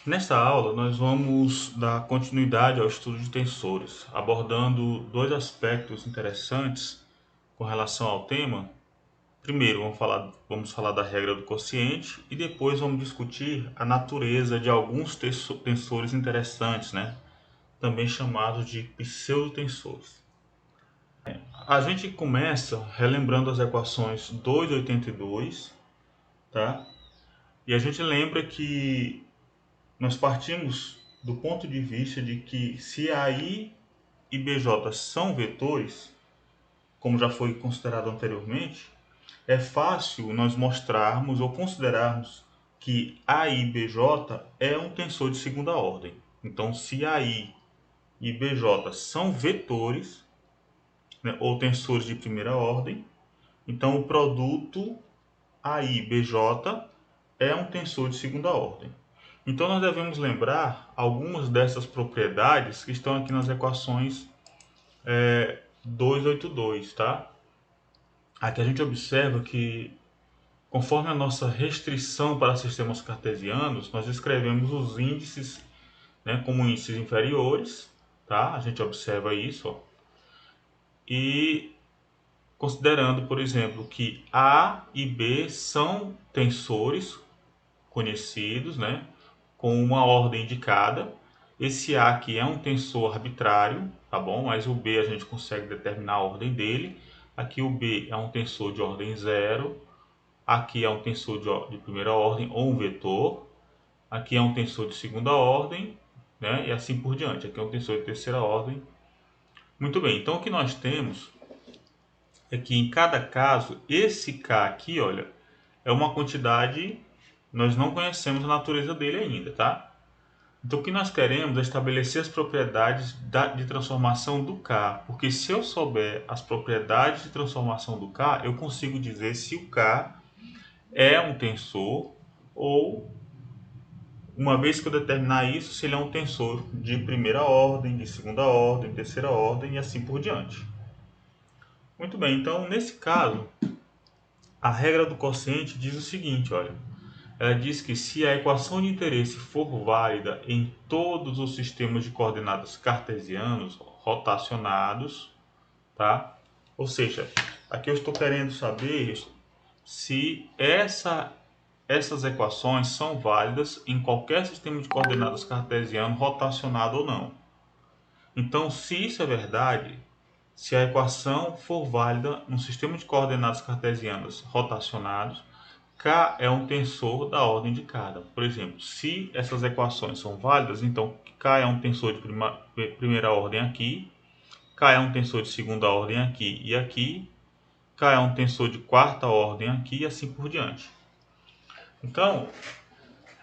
Nesta aula, nós vamos dar continuidade ao estudo de tensores, abordando dois aspectos interessantes com relação ao tema. Primeiro, vamos falar da regra do quociente e depois vamos discutir a natureza de alguns tensores interessantes, né? Também chamados de pseudotensores. A gente começa relembrando as equações 2,82, tá? E a gente lembra que nós partimos do ponto de vista de que se AI e BJ são vetores, como já foi considerado anteriormente, é fácil nós mostrarmos ou considerarmos que AI e BJ é um tensor de segunda ordem. Então, se AI e BJ são vetores, né, ou tensores de primeira ordem, então o produto AI-BJ é um tensor de segunda ordem. Então nós devemos lembrar algumas dessas propriedades que estão aqui nas equações 282, tá? Aqui a gente observa que, conforme a nossa restrição para sistemas cartesianos, nós escrevemos os índices, né, como índices inferiores, tá? A gente observa isso, ó. E considerando, por exemplo, que A e B são tensores conhecidos, né, com uma ordem de cada. Esse A aqui é um tensor arbitrário, tá bom? Mas o B a gente consegue determinar a ordem dele. Aqui o B é um tensor de ordem zero. Aqui é um tensor de primeira ordem ou um vetor. Aqui é um tensor de segunda ordem, né? E assim por diante. Aqui é um tensor de terceira ordem. Muito bem, então o que nós temos é que em cada caso, esse K aqui, olha, é uma quantidade, nós não conhecemos a natureza dele ainda, tá? Então o que nós queremos é estabelecer as propriedades de transformação do K, porque se eu souber as propriedades de transformação do K, eu consigo dizer se o K é um tensor ou, uma vez que eu determinar isso, se ele é um tensor de primeira ordem, de segunda ordem, terceira ordem e assim por diante. Muito bem, então nesse caso, a regra do quociente diz o seguinte, olha, ela diz que se a equação de interesse for válida em todos os sistemas de coordenadas cartesianos rotacionados, tá? Ou seja, aqui eu estou querendo saber se essas equações são válidas em qualquer sistema de coordenadas cartesiano rotacionado ou não. Então, se isso é verdade, se a equação for válida no sistema de coordenadas cartesianas rotacionados, K é um tensor da ordem de cada. Por exemplo, se essas equações são válidas, então K é um tensor de primeira ordem aqui, K é um tensor de segunda ordem aqui e aqui, K é um tensor de quarta ordem aqui e assim por diante. Então,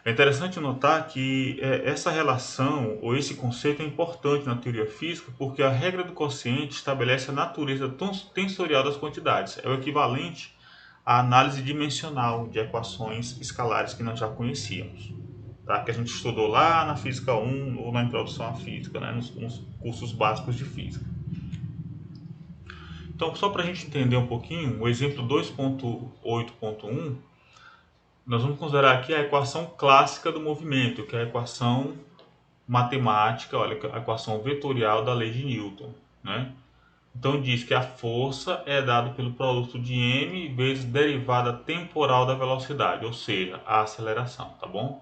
é interessante notar que essa relação ou esse conceito é importante na teoria física porque a regra do quociente estabelece a natureza tensorial das quantidades. É o equivalente à análise dimensional de equações escalares que nós já conhecíamos, tá? Que a gente estudou lá na Física 1 ou na Introdução à Física, né? nos cursos básicos de Física. Então, só para a gente entender um pouquinho, o exemplo 2.8.1, nós vamos considerar aqui a equação clássica do movimento, que é a equação matemática, olha, a equação vetorial da lei de Newton, né? Então diz que a força é dada pelo produto de m vezes derivada temporal da velocidade, ou seja, a aceleração, tá bom?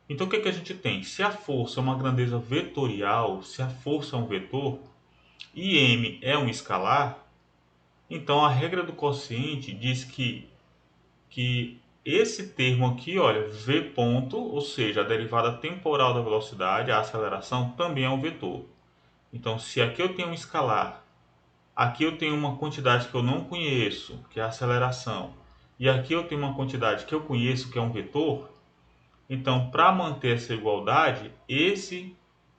Então o que a gente tem? Se a força é uma grandeza vetorial, se a força é um vetor e m é um escalar, então a regra do quociente diz que esse termo aqui, olha, v ponto, ou seja, a derivada temporal da velocidade, a aceleração, também é um vetor. Então, se aqui eu tenho um escalar, aqui eu tenho uma quantidade que eu não conheço, que é a aceleração, e aqui eu tenho uma quantidade que eu conheço, que é um vetor, então, para manter essa igualdade, esse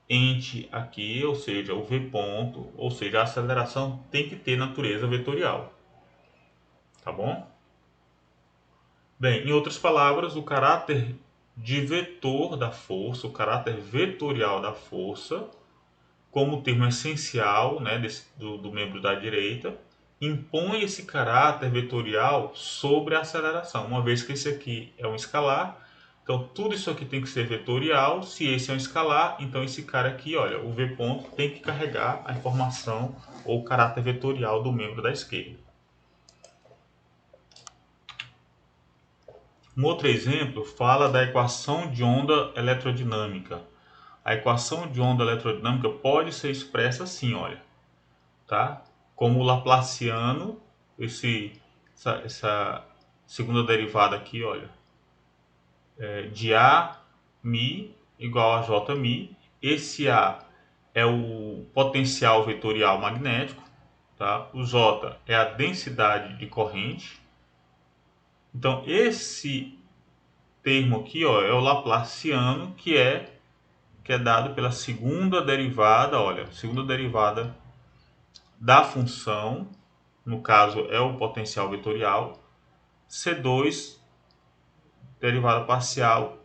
ente aqui, ou seja, o v ponto, ou seja, a aceleração tem que ter natureza vetorial. Tá bom? Bem, em outras palavras, o caráter de vetor da força, o caráter vetorial da força, como termo essencial, né, do membro da direita, impõe esse caráter vetorial sobre a aceleração, uma vez que esse aqui é um escalar Então, tudo isso aqui tem que ser vetorial. Se esse é um escalar, então esse cara aqui, olha, o v ponto tem que carregar a informação ou o caráter vetorial do membro da esquerda. Um outro exemplo fala da equação de onda eletrodinâmica. A equação de onda eletrodinâmica pode ser expressa assim, olha, tá? Como o laplaciano, essa segunda derivada aqui, olha, de A mi igual a J mi. Esse A é o potencial vetorial magnético, tá? O J é a densidade de corrente. Então, esse termo aqui, ó, é o laplaciano, que é dado pela segunda derivada, olha, segunda derivada da função, no caso é o potencial vetorial, C2 derivada parcial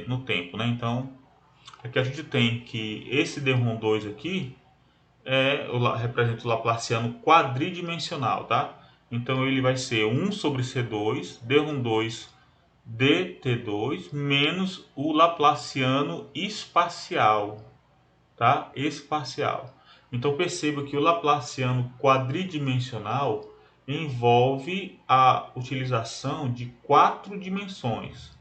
no tempo, né? Então, aqui a gente tem que esse d2 aqui representa o laplaciano quadridimensional, tá? Então ele vai ser 1 sobre C2, d2 dt2 menos o laplaciano espacial, tá? Espacial. Então perceba que o laplaciano quadridimensional envolve a utilização de 4 dimensões.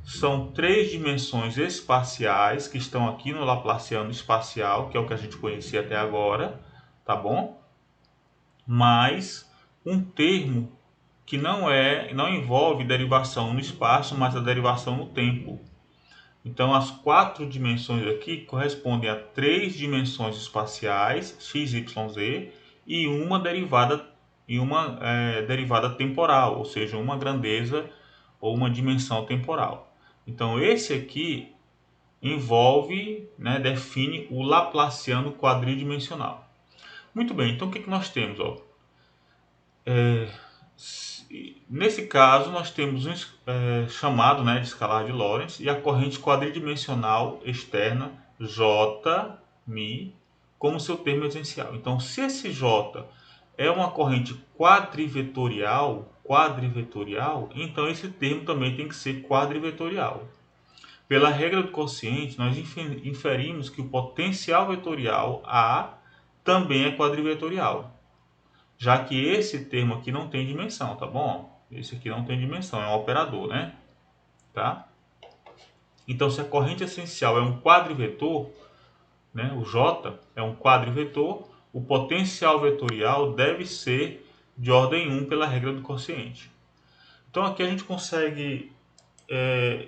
São 3 dimensões espaciais que estão aqui no laplaciano espacial, que é o que a gente conhecia até agora, tá bom? Mais um termo que não envolve derivação no espaço, mas a derivação no tempo. Então, as 4 dimensões aqui correspondem a 3 dimensões espaciais, x, y, z, e uma derivada temporal, ou seja, uma grandeza ou uma dimensão temporal. Então, esse aqui envolve, né, define o laplaciano quadridimensional. Muito bem, então o que nós temos? Ó? Nesse caso, nós temos um chamado, né, de escalar de Lorentz e a corrente quadridimensional externa J mi como seu termo essencial. Então, se esse J é uma corrente quadrivetorial, então esse termo também tem que ser quadrivetorial. Pela regra do quociente, nós inferimos que o potencial vetorial A também é quadrivetorial, já que esse termo aqui não tem dimensão, tá bom? Esse aqui não tem dimensão, é um operador, né? Tá? Então, se a corrente essencial é um quadrivetor, né, o J é um quadrivetor, o potencial vetorial deve ser de ordem 1 pela regra do quociente. Então, aqui a gente consegue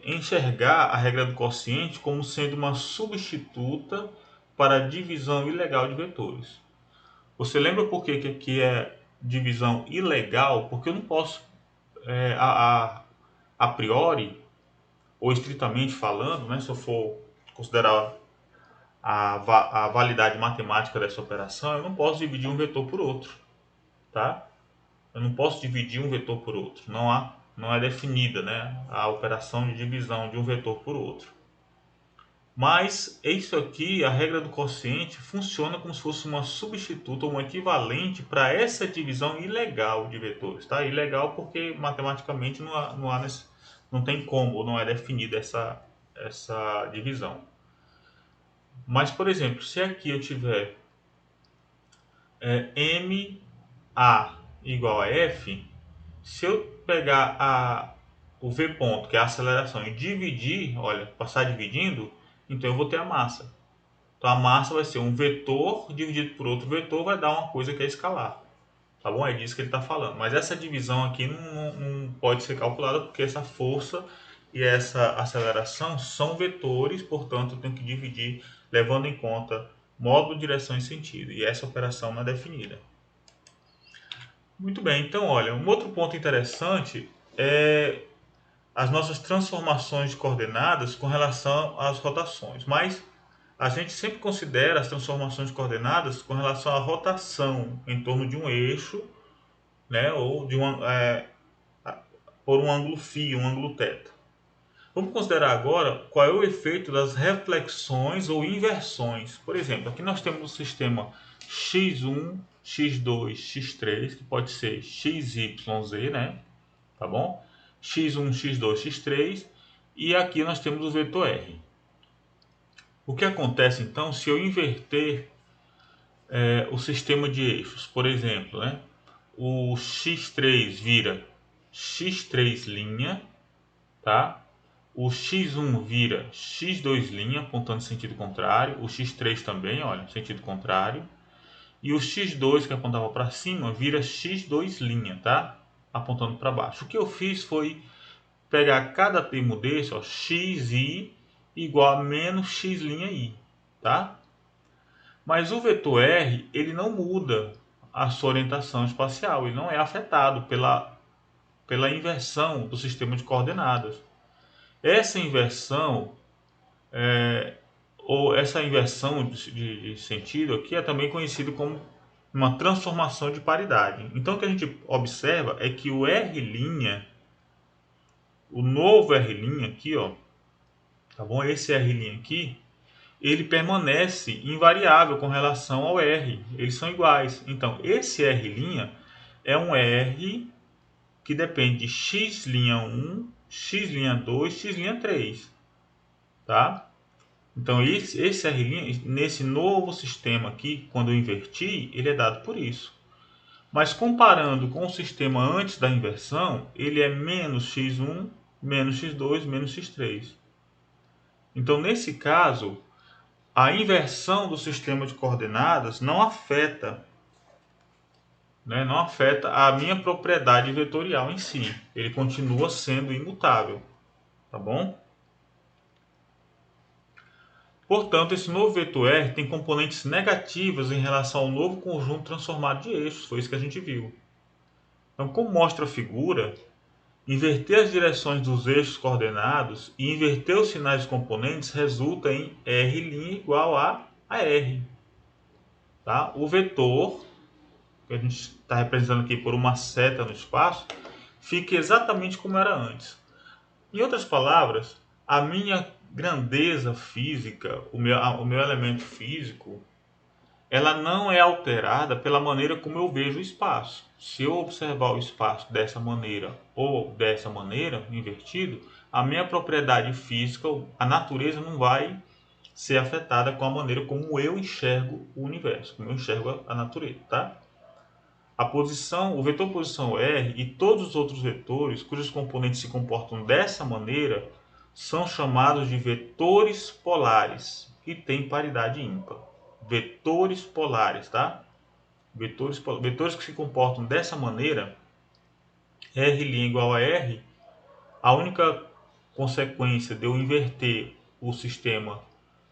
enxergar a regra do quociente como sendo uma substituta para a divisão ilegal de vetores. Você lembra por que aqui é divisão ilegal? Porque eu não posso, a priori, ou estritamente falando, né, se eu for considerar a validade matemática dessa operação, eu não posso dividir um vetor por outro, tá? Eu não posso dividir um vetor por outro. Não é definida, né, a operação de divisão de um vetor por outro. Mas isso aqui, a regra do quociente, funciona como se fosse uma substituta, um equivalente para essa divisão ilegal de vetores. Tá? Ilegal porque matematicamente não tem como, não é definida essa divisão. Mas, por exemplo, se aqui eu tiver MA igual a F, se eu pegar o V ponto, que é a aceleração, e dividir, olha, passar dividindo, então eu vou ter a massa. Então a massa vai ser um vetor dividido por outro vetor, vai dar uma coisa que é escalar. Tá bom? É disso que ele está falando. Mas essa divisão aqui não pode ser calculada porque essa força e essa aceleração são vetores, portanto eu tenho que dividir levando em conta módulo, direção e sentido. E essa operação não é definida. Muito bem, então olha, um outro ponto interessante é as nossas transformações de coordenadas com relação às rotações. Mas a gente sempre considera as transformações de coordenadas com relação à rotação em torno de um eixo, né, ou por um ângulo φ, um ângulo θ. Vamos considerar agora qual é o efeito das reflexões ou inversões. Por exemplo, aqui nós temos o sistema x1, x2, x3, que pode ser x, y, z, né? Tá bom? x1, x2, x3 E aqui nós temos o vetor R. O que acontece então se eu inverter o sistema de eixos? Por exemplo, né? O x3 vira x3', tá? O x1 vira x2', apontando em sentido contrário. O x3 também, olha, sentido contrário. E o x2, que apontava para cima, vira x2', tá? Apontando para baixo. O que eu fiz foi pegar cada termo desse, ó, xi igual a menos x'I, tá? Mas o vetor R, ele não muda a sua orientação espacial, ele não é afetado pela inversão do sistema de coordenadas. Essa inversão, ou essa inversão de sentido aqui é também conhecido como uma transformação de paridade. Então o que a gente observa é que o R', o novo R' aqui, ó, tá bom? Esse R' aqui, ele permanece invariável com relação ao R. Eles são iguais. Então, esse R' é um R que depende de x'1, x'2, x'3, tá? Então, esse R', nesse novo sistema aqui, quando eu inverti, ele é dado por isso. Mas comparando com o sistema antes da inversão, ele é menos x1, menos x2, menos x3. Então, nesse caso, a inversão do sistema de coordenadas não afeta, né, não afeta a minha propriedade vetorial em si. Ele continua sendo imutável, tá bom? Portanto, esse novo vetor R tem componentes negativas em relação ao novo conjunto transformado de eixos. Foi isso que a gente viu. Então, como mostra a figura, inverter as direções dos eixos coordenados e inverter os sinais dos componentes resulta em R' igual a R. Tá? O vetor, que a gente está representando aqui por uma seta no espaço, fica exatamente como era antes. Em outras palavras, a minha grandeza física, o meu elemento físico, ela não é alterada pela maneira como eu vejo o espaço. Se eu observar o espaço dessa maneira ou dessa maneira, invertido, a minha propriedade física, a natureza não vai ser afetada com a maneira como eu enxergo o universo, como eu enxergo a natureza, tá? A posição, o vetor posição R e todos os outros vetores cujos componentes se comportam dessa maneira são chamados de vetores polares, que têm paridade ímpar. Vetores polares, tá? Vetores que se comportam dessa maneira, R' igual a R, a única consequência de eu inverter o sistema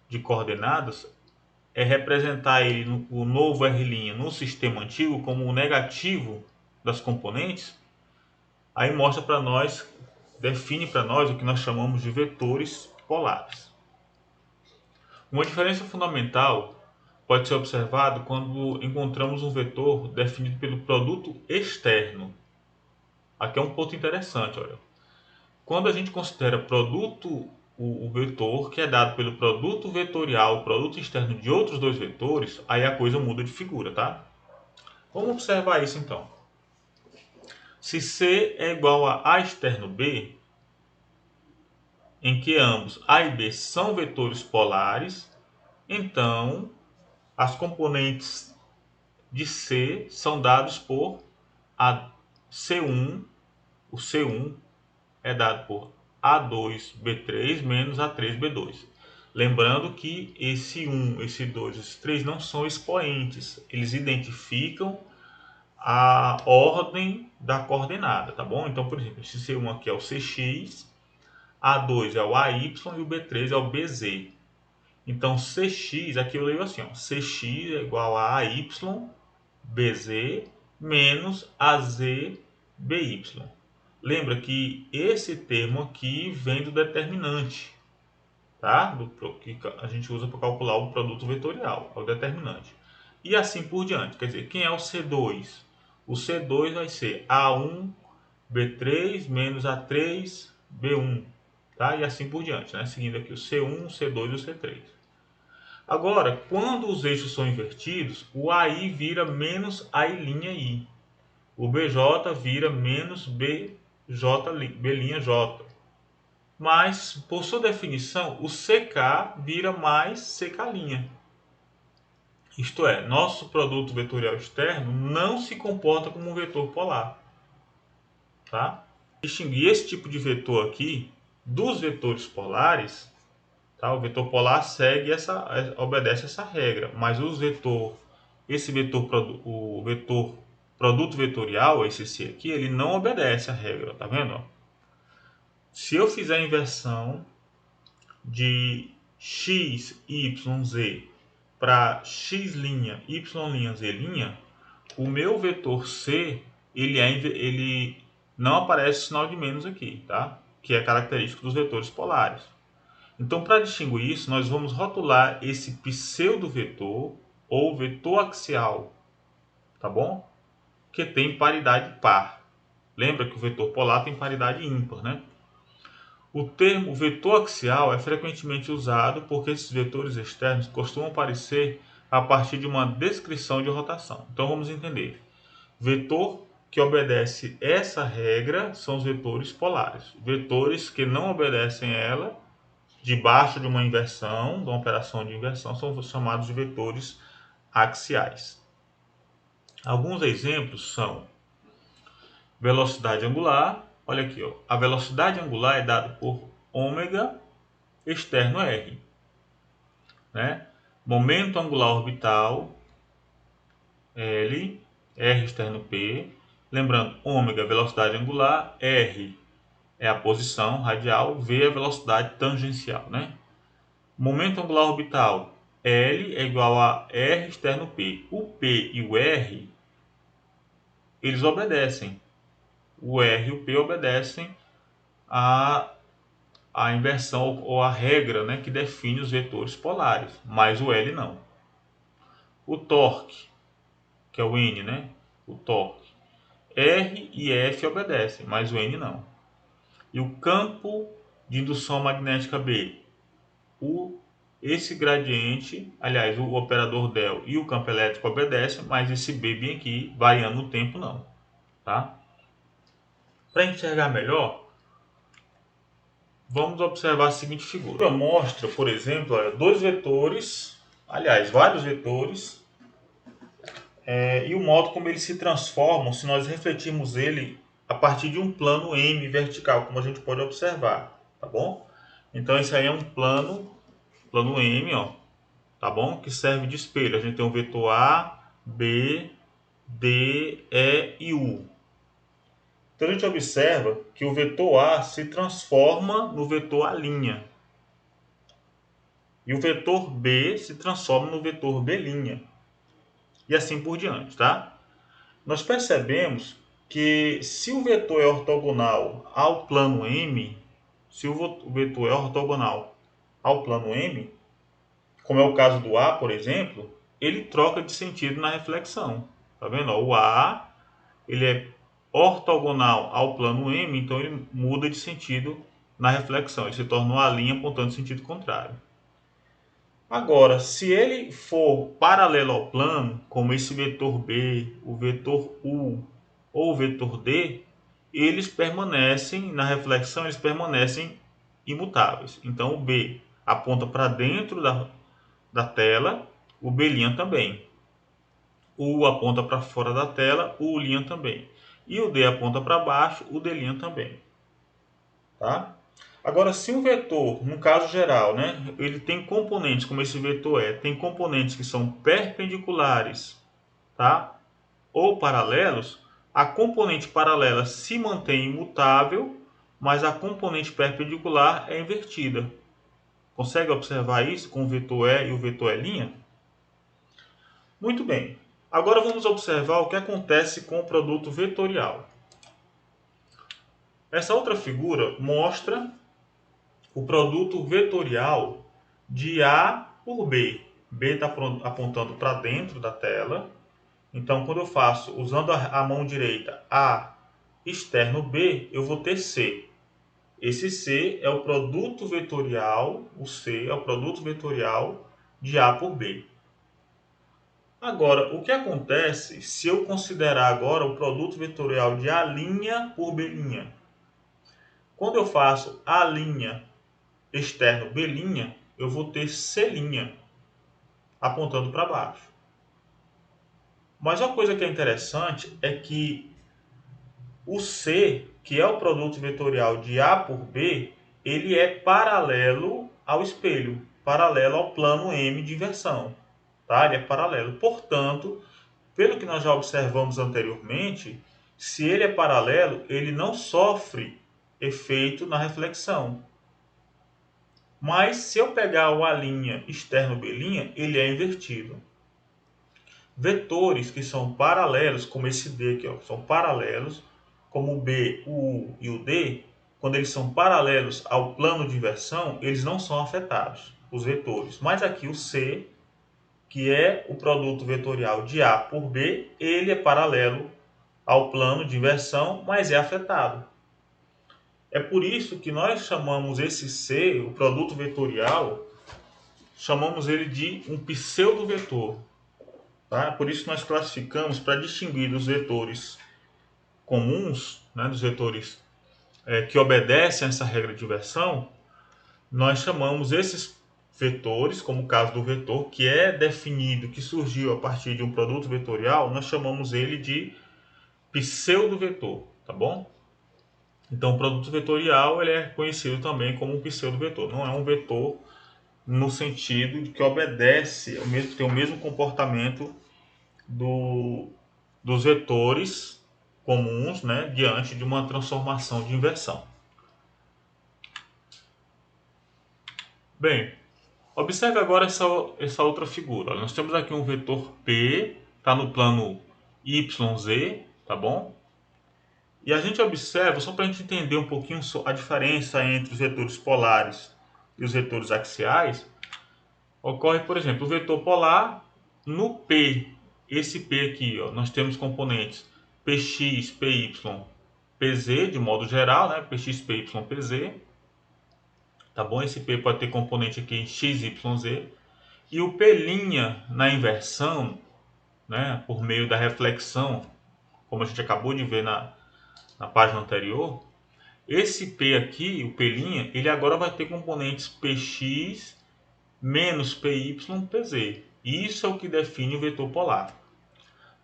de coordenadas é representar ele, o novo R' no sistema antigo como o negativo das componentes. Aí mostra para nós, define para nós o que nós chamamos de vetores polares. Uma diferença fundamental pode ser observada quando encontramos um vetor definido pelo produto externo. Aqui é um ponto interessante, olha. Quando a gente considera produto o vetor que é dado pelo produto vetorial, o produto externo de outros dois vetores, aí a coisa muda de figura, tá? Vamos observar isso então. Se C é igual a externo B, em que ambos A e B são vetores polares, então as componentes de C são dados por a C1, o C1 é dado por A2B3 menos A3B2. Lembrando que esse 1, esse 2, esse 3 não são expoentes, eles identificam a ordem da coordenada, tá bom? Então, por exemplo, esse C1 aqui é o CX, A2 é o AY e o B3 é o BZ. Então, CX, aqui eu leio assim, ó, CX é igual a AY, BZ menos AZ, BY. Lembra que esse termo aqui vem do determinante, tá? Que a gente usa para calcular o produto vetorial, é o determinante. E assim por diante. Quer dizer, quem é o C2? O C2 vai ser A1, B3 menos A3, B1. Tá? E assim por diante, né? Seguindo aqui o C1, o C2 e o C3. Agora, quando os eixos são invertidos, o AI vira menos I'I. O BJ vira menos BJ, B'J. mas por sua definição o CK vira mais CK'. Isto é, nosso produto vetorial externo não se comporta como um vetor polar. Tá? Distinguir esse tipo de vetor aqui dos vetores polares, tá? O vetor polar obedece essa regra, mas o vetor produto vetorial, esse C aqui, ele não obedece a regra, tá vendo? Se eu fizer a inversão de x, y, z para x', y', z', o meu vetor C, ele não aparece o sinal de menos aqui, tá? Que é característico dos vetores polares. Então, para distinguir isso, nós vamos rotular esse pseudo-vetor ou vetor axial, tá bom? Que tem paridade par. Lembra que o vetor polar tem paridade ímpar, né? O termo vetor axial é frequentemente usado porque esses vetores externos costumam aparecer a partir de uma descrição de rotação. Então, vamos entender. Vetor que obedece essa regra são os vetores polares. Vetores que não obedecem ela, debaixo de uma inversão, de uma operação de inversão, são chamados de vetores axiais. Alguns exemplos são velocidade angular. Olha aqui, ó. A velocidade angular é dada por ômega externo R. Né? Momento angular orbital, L, R externo P. Lembrando, ômega, velocidade angular, R é a posição radial, V é a velocidade tangencial, né? Momento angular orbital, L é igual a R externo P. O P e o R, eles obedecem. O R e o P obedecem a inversão ou a regra, né, que define os vetores polares, mas o L não. O torque, que é o N, né? O torque. R e F obedecem, mas o N não. E o campo de indução magnética B, esse gradiente, aliás, o operador del e o campo elétrico obedecem, mas esse B bem aqui, variando o tempo, não. Tá? Para enxergar melhor, vamos observar a seguinte figura. Mostra, por exemplo, dois vetores, aliás, vários vetores, e o modo como eles se transformam se nós refletirmos ele a partir de um plano M vertical, como a gente pode observar, tá bom? Então esse aí é um plano M, ó, tá bom? Que serve de espelho. A gente tem um vetor A, B, D, E e U. Então a gente observa que o vetor A se transforma no vetor A'. E o vetor B se transforma no vetor B'. E assim por diante, tá? Nós percebemos que se o vetor é ortogonal ao plano M, se o vetor é ortogonal ao plano M, como é o caso do A, por exemplo, ele troca de sentido na reflexão. Tá vendo? O A, ele é ortogonal ao plano M, então ele muda de sentido na reflexão. Ele se torna uma linha apontando em sentido contrário. Agora, se ele for paralelo ao plano, como esse vetor B, o vetor U ou o vetor D, eles permanecem, na reflexão, eles permanecem imutáveis. Então, o B aponta para dentro da tela, o B' também. O U aponta para fora da tela, o U' também. E o D aponta para baixo, o D' também. Tá? Agora, se um vetor, no caso geral, né, ele tem componentes, como esse vetor tem componentes que são perpendiculares, tá? Ou paralelos, a componente paralela se mantém imutável, mas a componente perpendicular é invertida. Consegue observar isso com o vetor E e o vetor E'? Muito bem. Agora vamos observar o que acontece com o produto vetorial. Essa outra figura mostra o produto vetorial de A por B. B está apontando para dentro da tela. Então, quando eu faço, usando a mão direita, A externo B, eu vou ter C. Esse C é o produto vetorial, o C é o produto vetorial de A por B. Agora, o que acontece se eu considerar agora o produto vetorial de A' por B'? Quando eu faço A' externo B', eu vou ter C' apontando para baixo. Mas uma coisa que é interessante é que o C, que é o produto vetorial de A por B, ele é paralelo ao espelho, paralelo ao plano M de inversão. Tá? Ele é paralelo. Portanto, pelo que nós já observamos anteriormente, se ele é paralelo, ele não sofre efeito na reflexão. Mas se eu pegar o A' externo B', ele é invertido. Vetores que são paralelos, como esse D aqui, ó, são paralelos, como o B, o U e o D, quando eles são paralelos ao plano de inversão, eles não são afetados, os vetores. Mas aqui o C, que é o produto vetorial de A por B, ele é paralelo ao plano de inversão, mas é afetado. É por isso que nós chamamos esse C, o produto vetorial, chamamos ele de um pseudo-vetor. Tá? Por isso nós classificamos, para distinguir dos vetores comuns, né, dos vetores que obedecem a essa regra de inversão, nós chamamos esses vetores, como o caso do vetor, que é definido, que surgiu a partir de um produto vetorial, nós chamamos ele de pseudo-vetor, tá bom? Então, o produto vetorial ele é conhecido também como um pseudo-vetor. Não é um vetor no sentido de que obedece, tem o mesmo comportamento dos vetores comuns, né, diante de uma transformação de inversão. Bem, observe agora essa outra figura. Nós temos aqui um vetor P, está no plano YZ, tá bom? E a gente observa, só para a gente entender um pouquinho a diferença entre os vetores polares e os vetores axiais, ocorre, por exemplo, o vetor polar no P. Esse P aqui, ó, nós temos componentes Px, Py, Pz, de modo geral, né? Px, Py, Pz. Tá bom? Esse P pode ter componente aqui em x, y, z. E o P' na inversão, né? Por meio da reflexão, como a gente acabou de ver na página anterior, esse P aqui, o P', ele agora vai ter componentes Px menos Py, Pz. Isso é o que define o vetor polar.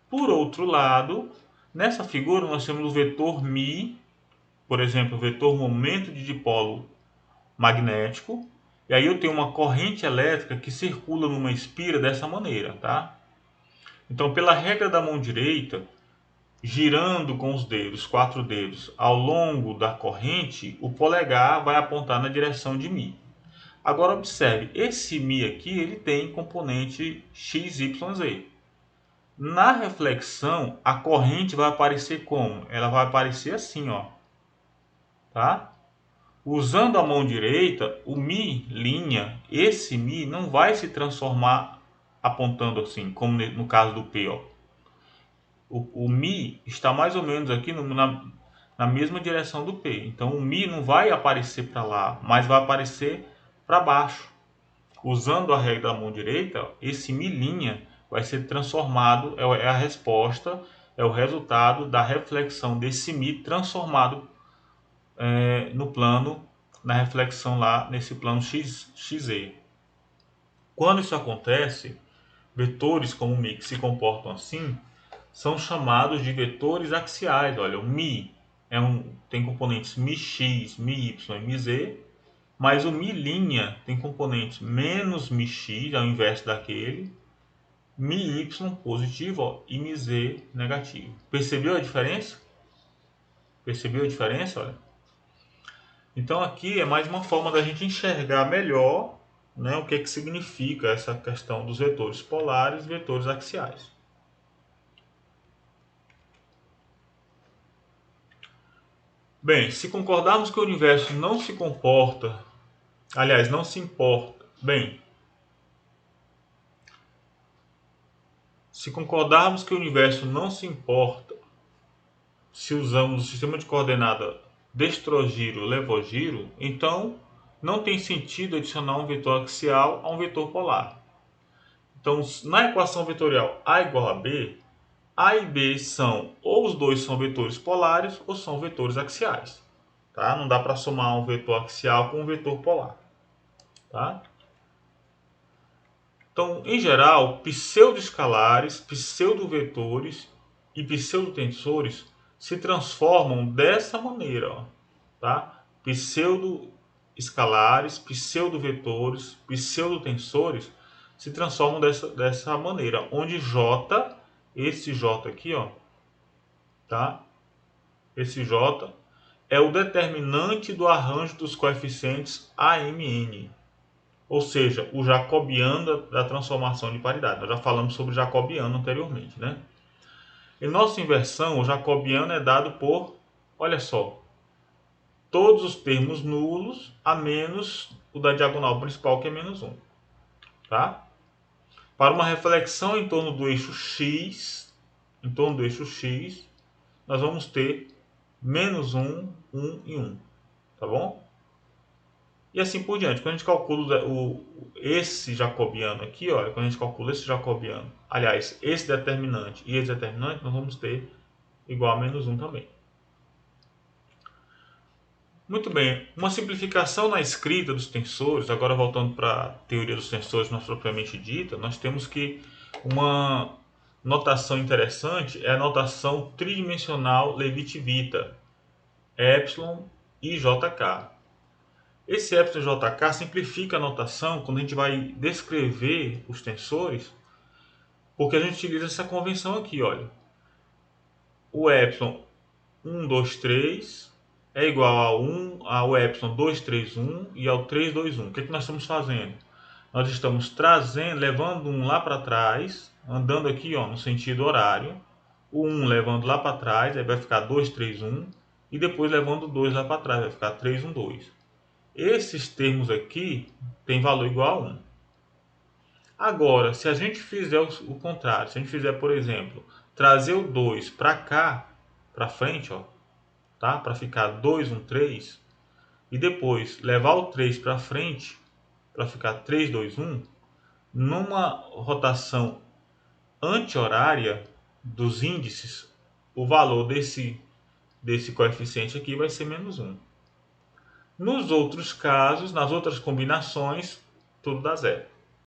Por outro lado, nessa figura nós temos o vetor μ, por exemplo, o vetor momento de dipolo magnético, e aí eu tenho uma corrente elétrica que circula numa espira dessa maneira, tá? Então, pela regra da mão direita, girando com os dedos, 4 dedos, ao longo da corrente, o polegar vai apontar na direção de μ. Agora observe, esse μ aqui ele tem componente x, y, z. Na reflexão, a corrente vai aparecer como? Ela vai aparecer assim, ó. Tá? Usando a mão direita, o μ', esse μ não vai se transformar apontando assim, como no caso do P, ó. O μ está mais ou menos aqui na mesma direção do P. Então o μ não vai aparecer para lá, mas vai aparecer para baixo. Usando a regra da mão direita, esse μ' vai ser transformado, é a resposta, é o resultado da reflexão desse μ transformado no plano, na reflexão lá nesse plano XZ. Quando isso acontece, vetores como o μ que se comportam assim são chamados de vetores axiais. Olha, o μ tem componentes μx, μy e μz, mas o μ' tem componentes menos μx, ao inverso daquele, μy positivo, ó, e μz negativo. Percebeu a diferença? Percebeu a diferença? Olha. Então aqui é mais uma forma da gente enxergar melhor, né, o que significa essa questão dos vetores polares e vetores axiais. Bem, se concordarmos que o universo não se comporta, aliás, não se importa, bem, se concordarmos que o universo não se importa se usamos o sistema de coordenada destrogiro-levogiro, então não tem sentido adicionar um vetor axial a um vetor polar. Então, na equação vetorial A igual a B, A e B são, ou os dois são vetores polares ou são vetores axiais. tá? Não dá para somar um vetor axial com um vetor polar, tá? Então, em geral, pseudoescalares, pseudovetores e pseudotensores se transformam dessa maneira, ó, tá? Pseudoescalares, pseudovetores, pseudotensores se transformam dessa maneira, onde J, esse J aqui, ó, tá? Esse J é o determinante do arranjo dos coeficientes AMN, ou seja, o jacobiano da transformação de paridade. Nós já falamos sobre jacobiano anteriormente, né? Em nossa inversão, o jacobiano é dado por, olha só, todos os termos nulos, a menos o da diagonal principal, que é menos 1. Tá? Para uma reflexão em torno do eixo x, nós vamos ter menos 1, 1 e 1. Tá bom? E assim por diante. Quando a gente calcula esse jacobiano aqui, olha, quando a gente calcula esse jacobiano, aliás, esse determinante e esse determinante, nós vamos ter igual a menos 1 também. Muito bem, uma simplificação na escrita dos tensores, agora voltando para a teoria dos tensores mais propriamente dita, nós temos que uma notação interessante é a notação tridimensional Levi-Civita, epsilon e jk. Esse epsilon e jk simplifica a notação quando a gente vai descrever os tensores, porque a gente utiliza essa convenção aqui, olha. O epsilon 1, 2, 3 é igual ao epsilon 2, 3, 1 e ao 3, 2, 1. O que nós estamos fazendo? Nós estamos trazendo, levando um lá para trás, andando aqui ó, no sentido horário, o 1 levando lá para trás, aí vai ficar 2, 3, 1, e depois levando o 2 lá para trás, vai ficar 3, 1, 2. Esses termos aqui têm valor igual a 1. Agora, se a gente fizer o contrário, se a gente fizer, por exemplo, trazer o 2 para cá, para frente, ó, tá? Para ficar 2, 1, 3, e depois levar o 3 para frente, para ficar 3, 2, 1, numa rotação anti-horária dos índices, o valor desse coeficiente aqui vai ser menos 1. Nos outros casos, nas outras combinações, tudo dá zero.